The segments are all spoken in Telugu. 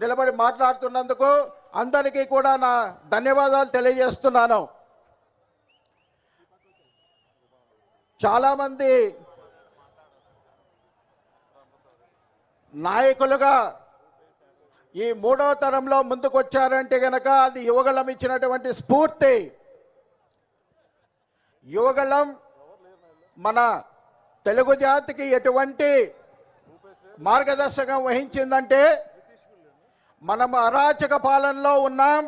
నిలబడి మాట్లాడుతున్నందుకు అందరికీ కూడా నా ధన్యవాదాలు తెలియజేస్తున్నాను. చాలామంది నాయకులుగా ఈ మూడవ తరంలో ముందుకు వచ్చారంటే గనక అది యువగళం ఇచ్చినటువంటి స్ఫూర్తి. యువగళం మన తెలుగు జాతికి ఎటువంటి మార్గదర్శకం వహించిందంటే, మనం అరాచక పాలనలో ఉన్నాం.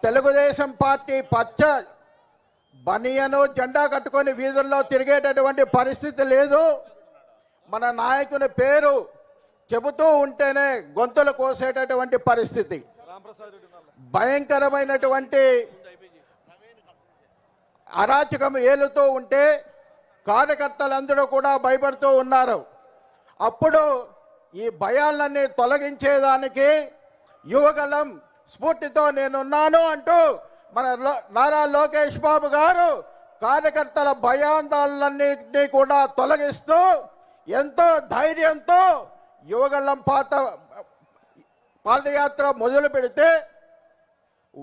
తెలుగుదేశం పార్టీ పచ్చ బనియను జెండా కట్టుకొని వీధుల్లో తిరిగేటటువంటి పరిస్థితి లేదు. మన నాయకుని పేరు చెబుతూ ఉంటేనే గొంతులు కోసేటటువంటి పరిస్థితి. భయంకరమైనటువంటి అరాచకం ఏలుతూ ఉంటే కార్యకర్తలందరూ కూడా భయపడుతూ ఉన్నారు. అప్పుడు ఈ భయాలన్నీ తొలగించేదానికి యువగళం స్ఫూర్తితో నేనున్నాను అంటూ మన నారా లోకేష్ బాబు గారు కార్యకర్తల భయాందోళనన్నింటినీ కూడా తొలగిస్తూ ఎంతో ధైర్యంతో యువగళం పాదయాత్ర మొదలు పెడితే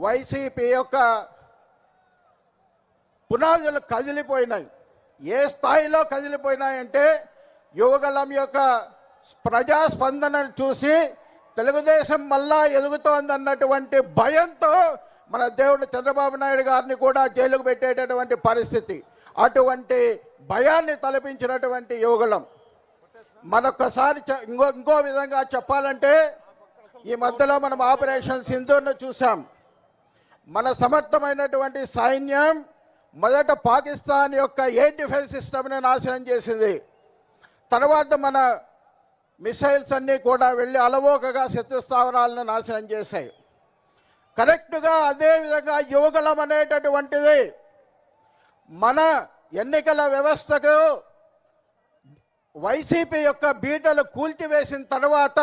వైసీపీ యొక్క పునాదులు కదిలిపోయినాయి. ఏ స్థాయిలో కదిలిపోయినాయంటే, యువగళం యొక్క ప్రజాస్పందనను చూసి తెలుగుదేశం మళ్ళా ఎదుగుతోందన్నటువంటి భయంతో మన దేవుడు చంద్రబాబు నాయుడు గారిని కూడా జైలుకు పెట్టేటటువంటి పరిస్థితి. అటువంటి భయాన్ని తలపించినటువంటి యువగళం. మరొకసారి ఇంకో విధంగా చెప్పాలంటే, ఈ మధ్యలో మనం ఆపరేషన్ సింధూర్ను చూసాం. మన సమర్థమైనటువంటి సైన్యం మొదట పాకిస్తాన్ యొక్క ఎయిర్ డిఫెన్స్ సిస్టమ్ని నాశనం చేసింది. తర్వాత మన మిసైల్స్ అన్నీ కూడా వెళ్ళి అలవోకగా శత్రు స్థావరాలను నాశనం చేశాయి. కరెక్ట్గా అదేవిధంగా యువగళం అనేటటువంటిది మన ఎన్నికల వ్యవస్థకు వైసీపీ యొక్క బీటలు కూల్చివేసిన తర్వాత,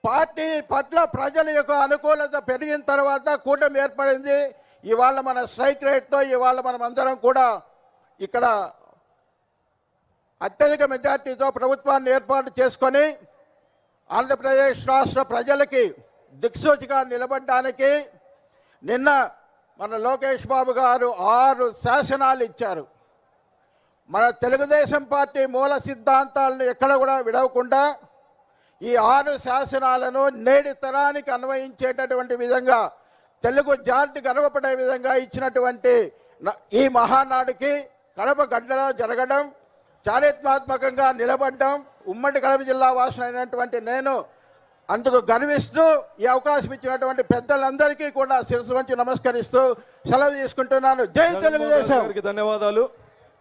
పార్టీ పట్ల ప్రజల యొక్క అనుకూలత పెరిగిన తర్వాత కూటమి ఏర్పడింది. ఇవాళ మన స్ట్రైక్ రేట్తో ఇవాళ మనం అందరం కూడా ఇక్కడ అత్యధిక మెజార్టీతో ప్రభుత్వాన్ని ఏర్పాటు చేసుకొని ఆంధ్రప్రదేశ్ రాష్ట్ర ప్రజలకి దిక్సూచిగా నిలబడడానికి నిన్న మన లోకేష్ బాబు గారు 6 శాసనాలు ఇచ్చారు. మన తెలుగుదేశం పార్టీ మూల సిద్ధాంతాలను ఎక్కడ కూడా విడవకుండా ఈ 6 శాసనాలను నేటి తరానికి అన్వయించేటటువంటి విధంగా, తెలుగు జాతి గర్వపడే విధంగా ఇచ్చినటువంటి ఈ మహానాడుకి కడప గడ్డలో జరగడం, చారిత్రాత్మకంగా నిలబడ్డం, ఉమ్మడి కడప జిల్లా వాసులైనటువంటి నేను అందుకు గర్విస్తూ ఈ అవకాశం ఇచ్చినటువంటి పెద్దలందరికీ కూడా శిరస్సు వంచి నమస్కరిస్తూ సెలవు తీసుకుంటున్నాను. జై తెలుగుదేశం. ధన్యవాదాలు.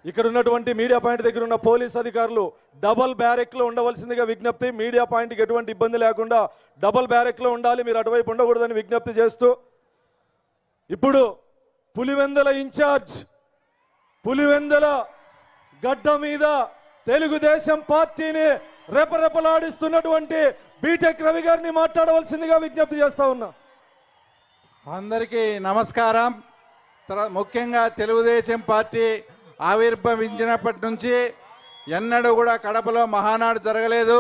ఇక్కడ ఉన్నటువంటి మీడియా పాయింట్ దగ్గర ఉన్న పోలీస్ అధికారులు డబల్ బ్యారెక్లో ఉండవలసిందిగా విజ్ఞప్తి. మీడియా పాయింట్కి ఎటువంటి ఇబ్బంది లేకుండా డబల్ బ్యారెక్లో ఉండాలి, మీరు అటువైపు ఉండకూడదని విజ్ఞప్తి చేస్తూ, ఇప్పుడు పులివెందుల ఇన్ఛార్జ్, పులివెందుల గడ్డ మీద తెలుగుదేశం పార్టీని రెపరెపలాడిస్తున్నటువంటి బీటెక్ రవి గారిని మాట్లాడవలసిందిగా విజ్ఞప్తి చేస్తా ఉన్నా. అందరికీ నమస్కారం. ముఖ్యంగా తెలుగుదేశం పార్టీ ఆవిర్భవించినప్పటి నుంచి ఎన్నడూ కూడా కడపలో మహానాడు జరగలేదు.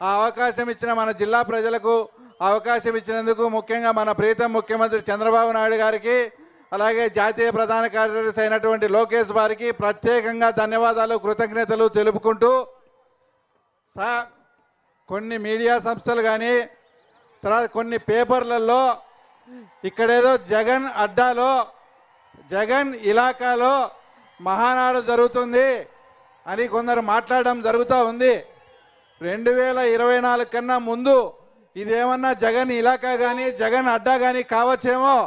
ఆ అవకాశం ఇచ్చిన మన జిల్లా ప్రజలకు అవకాశం ఇచ్చినందుకు ముఖ్యంగా మన ప్రీతం ముఖ్యమంత్రి చంద్రబాబు నాయుడు గారికి, అలాగే జాతీయ ప్రధాన కార్యదర్శి అయినటువంటి లోకేష్ గారికి ప్రత్యేకంగా ధన్యవాదాలు, కృతజ్ఞతలు తెలుపుకుంటూ, కొన్ని మీడియా సంస్థలు కానీ తర్వాత కొన్ని పేపర్లలో ఇక్కడేదో జగన్ అడ్డాలో, జగన్ ఇలాకాలో మహానాడు జరుగుతుంది అని కొందరు మాట్లాడడం జరుగుతూ ఉంది. 2024 కన్నా ముందు ఇదేమన్నా జగన్ ఇలాకా కానీ జగన్ అడ్డా కానీ కావచ్చేమో.